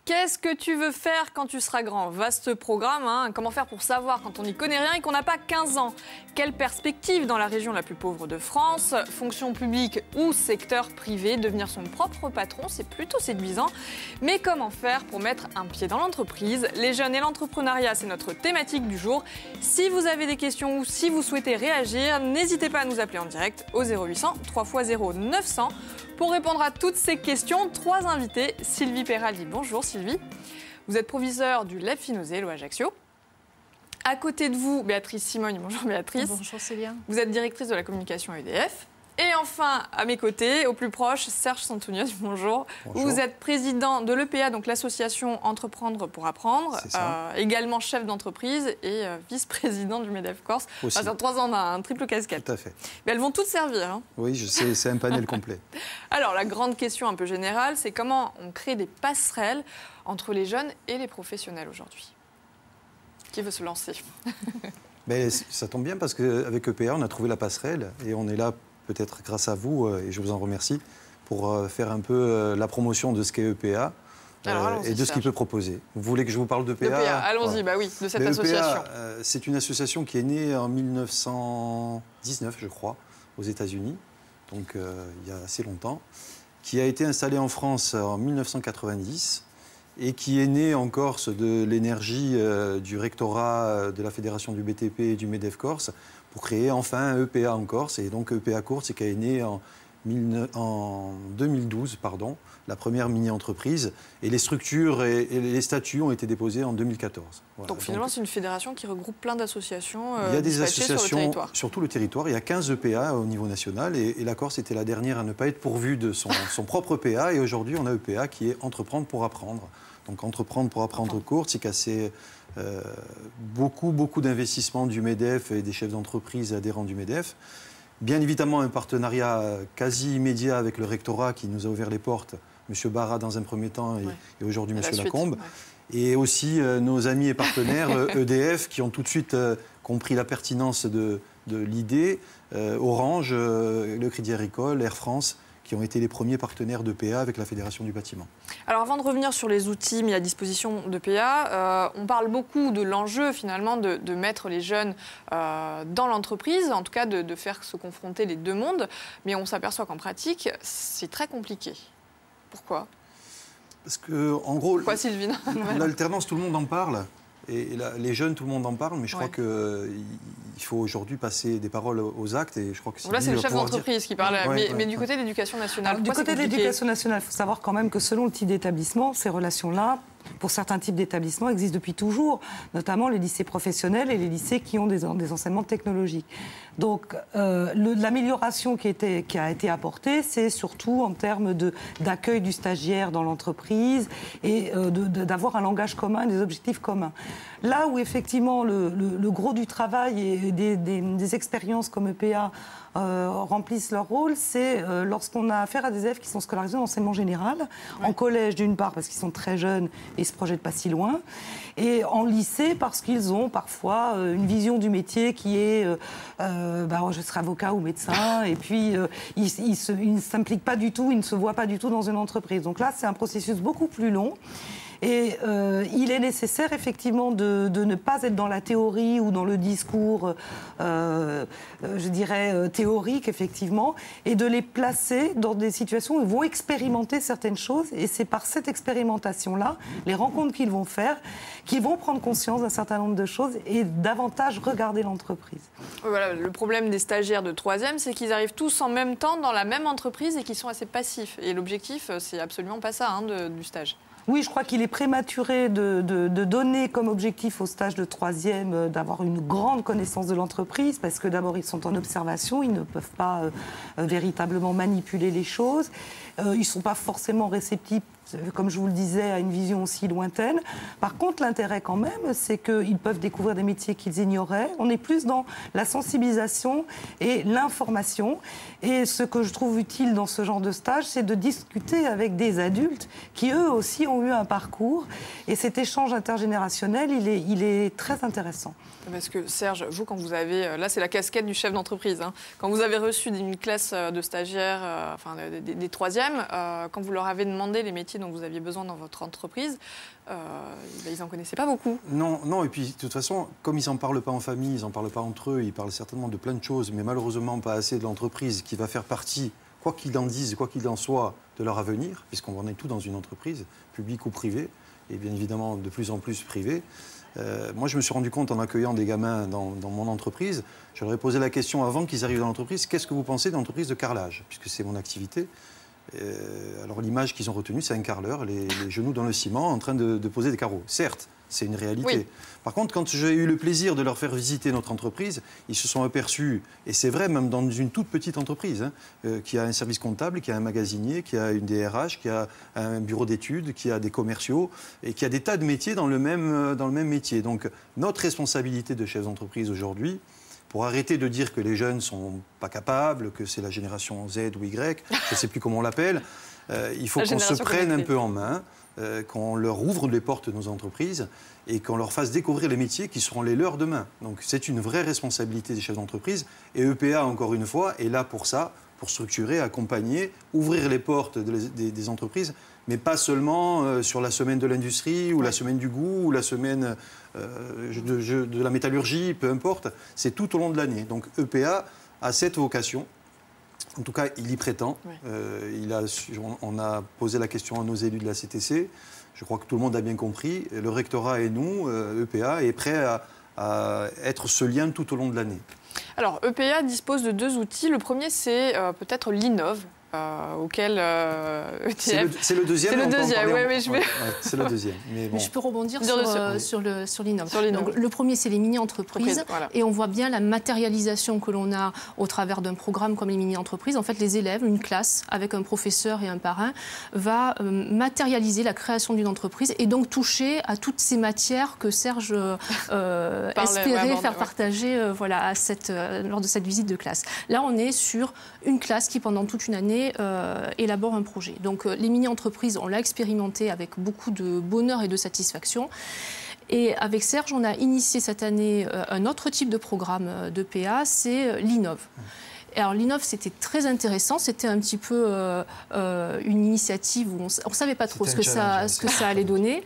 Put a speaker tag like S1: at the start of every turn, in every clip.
S1: Qu'est-ce que tu veux faire quand tu seras grand? Vaste programme, hein. Comment faire pour savoir quand on n'y connaît rien et qu'on n'a pas 15 ans? Quelle perspective dans la région la plus pauvre de France? Fonction publique ou secteur privé? Devenir son propre patron, c'est plutôt séduisant. Mais comment faire pour mettre un pied dans l'entreprise? Les jeunes et l'entrepreneuriat, c'est notre thématique du jour. Si vous avez des questions ou si vous souhaitez réagir, n'hésitez pas à nous appeler en direct au 0800 3x0 900. Pour répondre à toutes ces questions, 3 invités. Sylvie Peraldi, bonjour Sylvie. Vous êtes proviseure du LEP Finosé, Ajaccio. À côté de vous, Béatrice Simogne. Bonjour Béatrice.
S2: Bonjour Célia.
S1: Vous êtes directrice de la communication à EDF. Et enfin, à mes côtés, au plus proche, Serge Santonios, bonjour.
S3: Bonjour.
S1: Vous êtes président de l'EPA, donc l'association Entreprendre pour Apprendre, également chef d'entreprise et vice-président du MEDEF Corse.
S3: Aussi.
S1: Enfin, 3 ans, on a un triple casquette.
S3: Tout à fait.
S1: Mais elles vont toutes servir. Hein.
S3: Oui, je sais, c'est un panel complet.
S1: Alors, la grande question un peu générale, c'est comment on crée des passerelles entre les jeunes et les professionnels aujourd'hui. Qui veut se lancer?
S3: Mais ça tombe bien parce qu'avec EPA, on a trouvé la passerelle et on est là peut-être grâce à vous, et je vous en remercie, pour faire un peu la promotion de ce qu'est EPA et de ce qu'il peut proposer. Vous voulez que je vous parle d'EPA?
S1: Allons-y, bah oui, de cette
S3: EPA,
S1: association.
S3: C'est une association qui est née en 1919, je crois, aux États-Unis, donc il y a assez longtemps, qui a été installée en France en 1990 et qui est née en Corse de l'énergie du rectorat de la Fédération du BTP et du MEDEF Corse pour créer enfin EPA en Corse. Et donc EPA Corse, c'est qui est née en 2012, la première mini-entreprise. Et les structures et les statuts ont été déposés en 2014. Voilà.
S1: Donc finalement, c'est une fédération qui regroupe plein d'associations
S3: il y a des associations
S1: sur le territoire.
S3: Sur tout le territoire. Il y a 15 EPA au niveau national. Et la Corse était la dernière à ne pas être pourvue de son propre EPA. Et aujourd'hui, on a EPA qui est Entreprendre pour apprendre. Donc Entreprendre pour apprendre Corse, c'est cassé beaucoup d'investissements du MEDEF et des chefs d'entreprise adhérents du MEDEF. Bien évidemment, un partenariat quasi immédiat avec le rectorat qui nous a ouvert les portes, M. Barra dans un premier temps et aujourd'hui M. Lacombe. Et aussi nos amis et partenaires EDF qui ont tout de suite compris la pertinence de l'idée, Orange, le Crédit Agricole, Air France, qui ont été les premiers partenaires d'EPA avec la Fédération du bâtiment. Alors
S1: avant de revenir sur les outils mis à disposition d'EPA, on parle beaucoup de l'enjeu finalement de mettre les jeunes dans l'entreprise, en tout cas de faire se confronter les deux mondes, mais on s'aperçoit qu'en pratique, c'est très compliqué. Pourquoi?
S3: Parce que, en gros,
S1: pourquoi, Sylvie?
S3: L'alternance, tout le monde en parle. Et les jeunes, tout le monde en parle, mais je crois qu'il faut aujourd'hui passer des paroles aux actes. Et je crois que
S1: là, c'est le chef d'entreprise qui parle. Mais du côté de l'éducation nationale,
S2: alors, du côté de l'éducation nationale, il faut savoir quand même que selon le type d'établissement, ces relations-là, pour certains types d'établissements, existent depuis toujours, notamment les lycées professionnels et les lycées qui ont des enseignements technologiques. Donc, l'amélioration qui a été apportée, c'est surtout en termes d'accueil du stagiaire dans l'entreprise et d'avoir un langage commun, des objectifs communs. Là où effectivement le gros du travail et des expériences comme EPA remplissent leur rôle, c'est lorsqu'on a affaire à des élèves qui sont scolarisés en enseignement général, en collège d'une part parce qu'ils sont très jeunes et ne se projettent pas si loin, et en lycée parce qu'ils ont parfois une vision du métier qui est je serai avocat ou médecin, et puis ils ne s'impliquent pas du tout, ils ne se voient pas du tout dans une entreprise. Donc là, c'est un processus beaucoup plus long. Et il est nécessaire effectivement de ne pas être dans la théorie ou dans le discours, je dirais, théorique effectivement, et de les placer dans des situations où ils vont expérimenter certaines choses. Et c'est par cette expérimentation-là, les rencontres qu'ils vont faire, qu'ils vont prendre conscience d'un certain nombre de choses et davantage regarder l'entreprise.
S1: Voilà, le problème des stagiaires de 3e, c'est qu'ils arrivent tous en même temps dans la même entreprise et qu'ils sont assez passifs. Et l'objectif, c'est absolument pas ça du stage.
S2: Oui, je crois qu'il est prématuré de donner comme objectif au stage de 3e d'avoir une grande connaissance de l'entreprise, parce que d'abord, ils sont en observation, ils ne peuvent pas véritablement manipuler les choses. Ils ne sont pas forcément réceptifs comme je vous le disais, à une vision aussi lointaine. Par contre, l'intérêt quand même, c'est qu'ils peuvent découvrir des métiers qu'ils ignoraient. On est plus dans la sensibilisation et l'information. Et ce que je trouve utile dans ce genre de stage, c'est de discuter avec des adultes qui, eux aussi, ont eu un parcours. Et cet échange intergénérationnel, il est très intéressant.
S1: Parce que Serge, vous, quand vous avez... Là, c'est la casquette du chef d'entreprise. Hein. Quand vous avez reçu une classe de stagiaires, enfin des troisièmes, quand vous leur avez demandé les métiers dont vous aviez besoin dans votre entreprise, ils n'en connaissaient pas beaucoup.
S3: Non, et puis de toute façon, comme ils n'en parlent pas en famille, ils n'en parlent pas entre eux, ils parlent certainement de plein de choses, mais malheureusement pas assez de l'entreprise qui va faire partie, quoi qu'ils en disent, quoi qu'il en soit, de leur avenir, puisqu'on en est tout dans une entreprise, publique ou privée, et bien évidemment de plus en plus privée. Moi, je me suis rendu compte en accueillant des gamins dans mon entreprise, je leur ai posé la question avant qu'ils arrivent dans l'entreprise, qu'est-ce que vous pensez de l'entreprise de carrelage, puisque c'est mon activité. Alors l'image qu'ils ont retenue, c'est un carreleur, les genoux dans le ciment, en train de poser des carreaux. Certes, c'est une réalité. Oui. Par contre, quand j'ai eu le plaisir de leur faire visiter notre entreprise, ils se sont aperçus, et c'est vrai même dans une toute petite entreprise, qui a un service comptable, qui a un magasinier, qui a une DRH, qui a un bureau d'études, qui a des commerciaux, et qui a des tas de métiers dans le même métier. Donc notre responsabilité de chef d'entreprise aujourd'hui, pour arrêter de dire que les jeunes ne sont pas capables, que c'est la génération Z ou Y, je ne sais plus comment on l'appelle, il faut qu'on se prenne un peu en main, qu'on leur ouvre les portes de nos entreprises et qu'on leur fasse découvrir les métiers qui seront les leurs demain. Donc c'est une vraie responsabilité des chefs d'entreprise. Et EPA, encore une fois, est là pour ça, pour structurer, accompagner, ouvrir les portes des entreprises, mais pas seulement sur la semaine de l'industrie ou la semaine du goût ou la semaine de la métallurgie, peu importe. C'est tout au long de l'année. Donc EPA a cette vocation. En tout cas, il y prétend. Oui. On a posé la question à nos élus de la CTC. Je crois que tout le monde a bien compris. Le rectorat et nous, EPA, est prêt à être ce lien tout au long de l'année.
S1: Alors, EPA dispose de 2 outils. Le premier, c'est peut-être l'Innov. Auquel ETF...
S3: C'est le deuxième.
S1: C'est le deuxième, oui.
S3: C'est le deuxième. Mais bon.
S4: Je peux rebondir sur l'Innov. Donc, le premier, c'est les mini-entreprises. Voilà. Et on voit bien la matérialisation que l'on a au travers d'un programme comme les mini-entreprises. En fait, les élèves, une classe avec un professeur et un parrain, va matérialiser la création d'une entreprise et donc toucher à toutes ces matières que Serge espérait faire partager lors de cette visite de classe. Là, on est sur une classe qui, pendant toute une année, élabore un projet. Donc les mini-entreprises, on l'a expérimenté avec beaucoup de bonheur et de satisfaction. Et avec Serge, on a initié cette année un autre type de programme d'EPA, c'est l'Innov. Alors l'Innov, c'était très intéressant, c'était un petit peu une initiative où on ne savait pas trop ce que ça allait donner.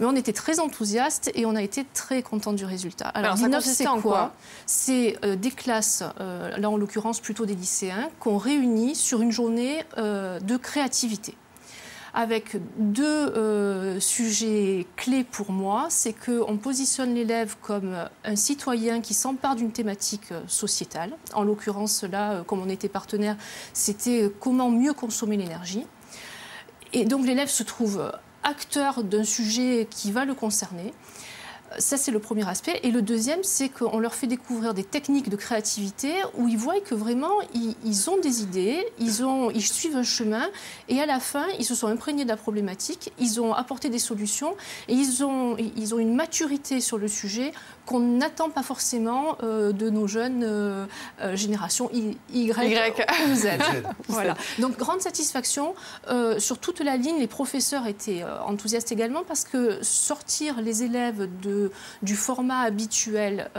S4: Mais on était très enthousiastes et on a été très contents du résultat. Alors l'Innov, c'est quoi? C'est des classes, là en l'occurrence plutôt des lycéens, qu'on réunit sur une journée de créativité. Avec 2 sujets clés pour moi, c'est qu'on positionne l'élève comme un citoyen qui s'empare d'une thématique sociétale. En l'occurrence, là, comme on était partenaire, c'était comment mieux consommer l'énergie. Et donc l'élève se trouve acteur d'un sujet qui va le concerner. Ça, c'est le premier aspect. Et le deuxième, c'est qu'on leur fait découvrir des techniques de créativité où ils voient que vraiment, ils ont des idées, ils suivent un chemin et à la fin, ils se sont imprégnés de la problématique, ils ont apporté des solutions et ils ont une maturité sur le sujet qu'on n'attend pas forcément de nos jeunes générations Y ou Z. Voilà. Donc, grande satisfaction. Sur toute la ligne, les professeurs étaient enthousiastes également parce que sortir les élèves du format habituel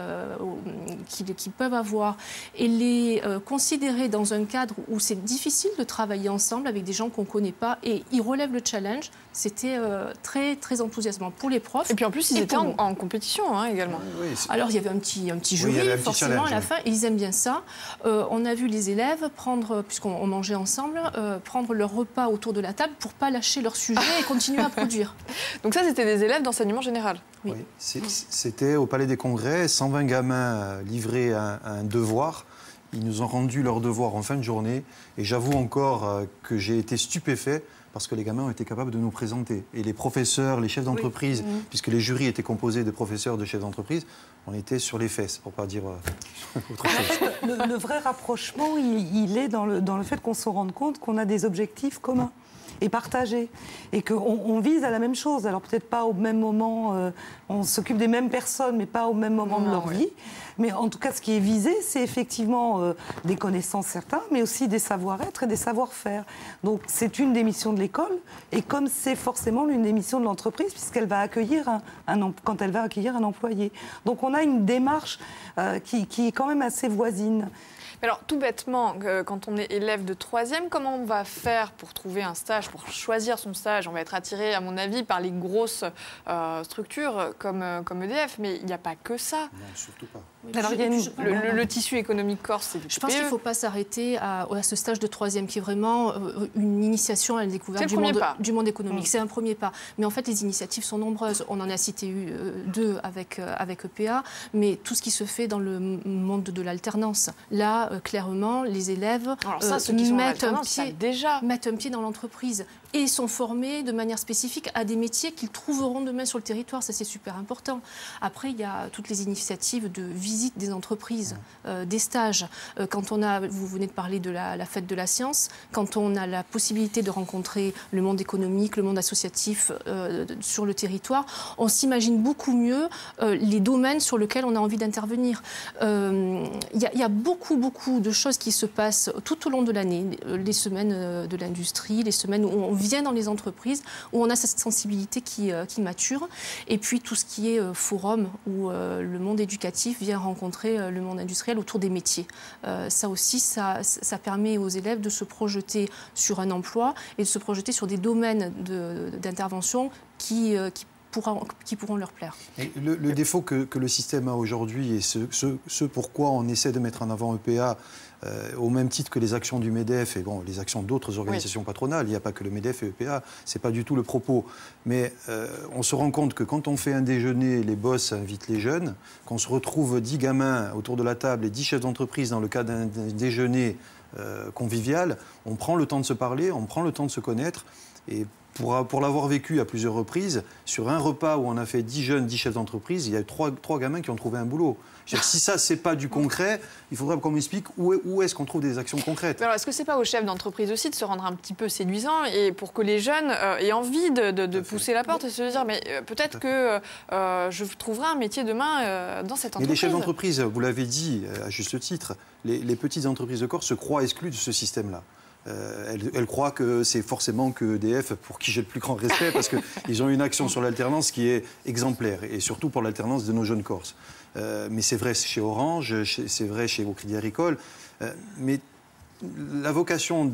S4: qu'ils peuvent avoir et les considérer dans un cadre où c'est difficile de travailler ensemble avec des gens qu'on ne connaît pas et ils relèvent le challenge, c'était très, très enthousiasmant pour les profs.
S1: Et puis en plus, ils étaient en compétition également.
S4: Oui, alors, il y avait un petit jury, forcément, à la fin, et ils aiment bien ça. On a vu les élèves prendre, puisqu'on mangeait ensemble, prendre leur repas autour de la table pour ne pas lâcher leur sujet et continuer à produire.
S1: Donc ça, c'était des élèves d'enseignement général?
S3: Oui. C'était au Palais des Congrès, 120 gamins livrés à un devoir. Ils nous ont rendu leur devoir en fin de journée. Et j'avoue encore que j'ai été stupéfait parce que les gamins ont été capables de nous présenter. Et les professeurs, les chefs d'entreprise, puisque les jurys étaient composés de professeurs, de chefs d'entreprise, on était sur les fesses, pour ne pas dire autre chose.
S2: Le vrai rapprochement, il est dans le fait qu'on se rende compte qu'on a des objectifs communs. est partagé et qu'on vise à la même chose. Alors peut-être pas au même moment, on s'occupe des mêmes personnes, mais pas au même moment de leur vie. Mais en tout cas, ce qui est visé, c'est effectivement des connaissances certains, mais aussi des savoir-être et des savoir-faire. Donc c'est une des missions de l'école, et comme c'est forcément l'une des missions de l'entreprise, puisqu'elle va accueillir quand elle va accueillir un employé. Donc on a une démarche qui est quand même assez voisine.
S1: Alors, tout bêtement, quand on est élève de 3e, comment on va faire pour trouver un stage, pour choisir son stage? On va être attiré, à mon avis, par les grosses structures comme EDF, mais il n'y a pas que ça.
S3: Non, surtout pas.
S1: Alors, le tissu économique corse, c'est du TPE.
S4: Je pense qu'il ne faut pas s'arrêter à ce stage de 3e, qui est vraiment une initiation à la découverte du monde économique. C'est un premier pas. Mais en fait, les initiatives sont nombreuses. On en a cité 2 avec EPA, mais tout ce qui se fait dans le monde de l'alternance. Là, clairement, les élèves mettent un pied dans l'entreprise et sont formés de manière spécifique à des métiers qu'ils trouveront demain sur le territoire. Ça, c'est super important. Après, il y a toutes les initiatives de visite des entreprises, des stages. Quand vous venez de parler de la fête de la science, quand on a la possibilité de rencontrer le monde économique, le monde associatif sur le territoire, on s'imagine beaucoup mieux les domaines sur lesquels on a envie d'intervenir. Il y a beaucoup de choses qui se passent tout au long de l'année, les semaines de l'industrie, les semaines où on vient dans les entreprises, où on a cette sensibilité qui mature, et puis tout ce qui est forum, où le monde éducatif vient rencontrer le monde industriel autour des métiers. Ça aussi, ça permet aux élèves de se projeter sur un emploi et de se projeter sur des domaines d'intervention qui pourront leur plaire.
S3: Et le défaut que le système a aujourd'hui, et ce pourquoi on essaie de mettre en avant EPA, au même titre que les actions du MEDEF et les actions d'autres organisations patronales, il n'y a pas que le MEDEF et EPA, ce n'est pas du tout le propos. Mais on se rend compte que quand on fait un déjeuner, les boss invitent les jeunes, qu'on se retrouve 10 gamins autour de la table et 10 chefs d'entreprise dans le cadre d'un déjeuner convivial, on prend le temps de se parler, on prend le temps de se connaître. Et pour l'avoir vécu à plusieurs reprises, sur un repas où on a fait 10 jeunes, 10 chefs d'entreprise, il y a eu 3 gamins qui ont trouvé un boulot. Si ça, c'est pas du concret, il faudrait qu'on m'explique où est-ce qu'on trouve des actions concrètes.
S1: Alors, est-ce que c'est pas aux chefs d'entreprise aussi de se rendre un petit peu séduisant et pour que les jeunes aient envie de pousser la porte et se dire mais peut-être que je trouverai un métier demain dans cette entreprise.
S3: Mais les chefs d'entreprise, vous l'avez dit à juste titre, les petites entreprises de Corse se croient exclues de ce système-là. Elle croit que c'est forcément que EDF, pour qui j'ai le plus grand respect, parce qu'ils ont une action sur l'alternance qui est exemplaire, et surtout pour l'alternance de nos jeunes Corses. Mais c'est vrai chez Orange, c'est vrai chez Crédit Agricole. Mais notre vocation,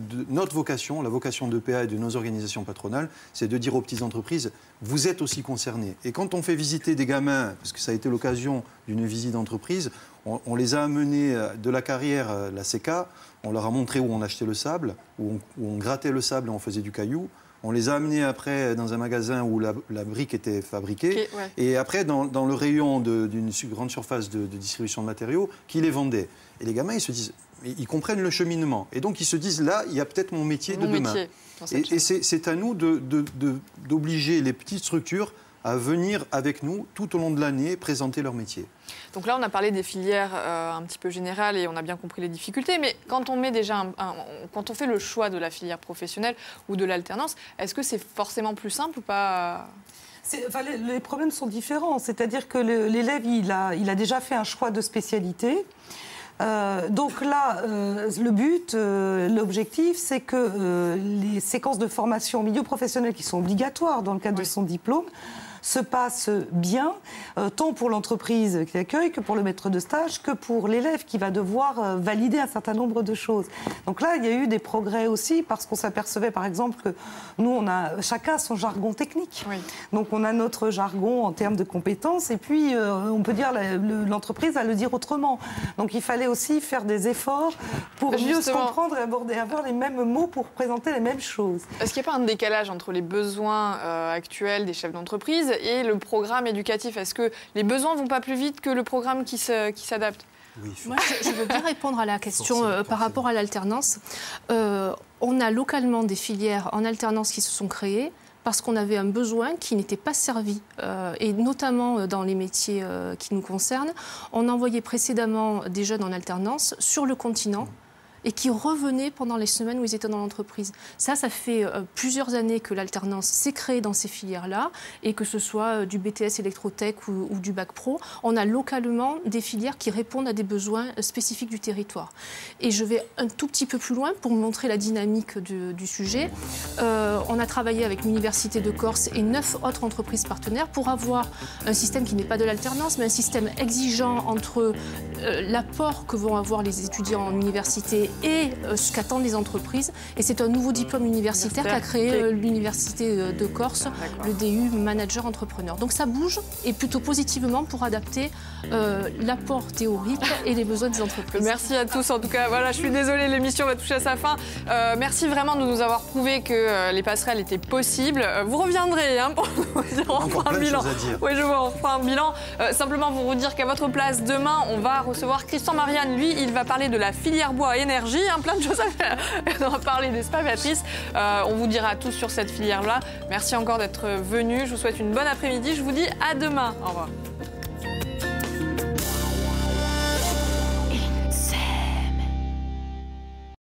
S3: la vocation d'EPA et de nos organisations patronales, c'est de dire aux petites entreprises, vous êtes aussi concernés. Et quand on fait visiter des gamins, parce que ça a été l'occasion d'une visite d'entreprise, on les a amenés de la carrière, la CECA, on leur a montré où on achetait le sable, où on grattait le sable et on faisait du caillou. On les a amenés après dans un magasin où la brique était fabriquée. Et après, dans le rayon d'une grande surface de distribution de matériaux, qui les vendait. Et les gamins, ils se disent, ils comprennent le cheminement. Et donc, ils se disent, là, il y a peut-être mon métier de demain. Et c'est à nous d'obliger les petites structures à venir avec nous tout au long de l'année présenter leur métier.
S1: Donc là, on a parlé des filières un petit peu générales et on a bien compris les difficultés. Mais quand on met quand on fait le choix de la filière professionnelle ou de l'alternance, est-ce que c'est forcément plus simple ou pas ?
S2: Les problèmes sont différents. C'est-à-dire que l'élève, il a déjà fait un choix de spécialité. Donc là, le but, l'objectif, c'est que les séquences de formation au milieu professionnel qui sont obligatoires dans le cadre de son diplôme se passe bien, tant pour l'entreprise qui accueille que pour le maître de stage, que pour l'élève qui va devoir valider un certain nombre de choses. Donc là, il y a eu des progrès aussi, parce qu'on s'apercevait par exemple que nous, chacun son jargon technique. Donc on a notre jargon en termes de compétences, et puis on peut dire l'entreprise va le dire autrement. Donc il fallait aussi faire des efforts pour mieux se comprendre et avoir les mêmes mots pour présenter les mêmes choses.
S1: Est-ce qu'il n'y a pas un décalage entre les besoins actuels des chefs d'entreprise et le programme éducatif? Est-ce que les besoins ne vont pas plus vite que le programme qui s'adapte?
S4: Moi, je veux bien répondre à la question par rapport à l'alternance. On a localement des filières en alternance qui se sont créées parce qu'on avait un besoin qui n'était pas servi. Et notamment dans les métiers qui nous concernent, on envoyait précédemment des jeunes en alternance sur le continent. et qui revenaient pendant les semaines où ils étaient dans l'entreprise. Ça fait plusieurs années que l'alternance s'est créée dans ces filières-là, et que ce soit du BTS électrotech ou du bac pro, on a localement des filières qui répondent à des besoins spécifiques du territoire. Et je vais un tout petit peu plus loin pour montrer la dynamique du sujet. On a travaillé avec l'Université de Corse et 9 autres entreprises partenaires pour avoir un système qui n'est pas de l'alternance, mais un système exigeant entre l'apport que vont avoir les étudiants en université et ce qu'attendent les entreprises. Et c'est un nouveau diplôme universitaire qu'a créé l'Université de Corse, le DU Manager Entrepreneur. Donc ça bouge, et plutôt positivement, pour adapter l'apport théorique et les besoins des entreprises.
S1: Merci à tous. En tout cas, voilà, je suis désolée, l'émission va toucher à sa fin. Merci vraiment de nous avoir prouvé que les passerelles étaient possibles. Vous reviendrez pour nous dire, on fera un bilan. Oui, je vois, on fera un bilan. Simplement pour vous dire qu'à votre place, demain, on va recevoir Christian Marianne. Lui, il va parler de la filière bois énergie. Plein de choses à faire. On va parler des spas, Béatrice. On vous dira tout sur cette filière-là. Merci encore d'être venu. Je vous souhaite une bonne après-midi. Je vous dis à demain. Au revoir.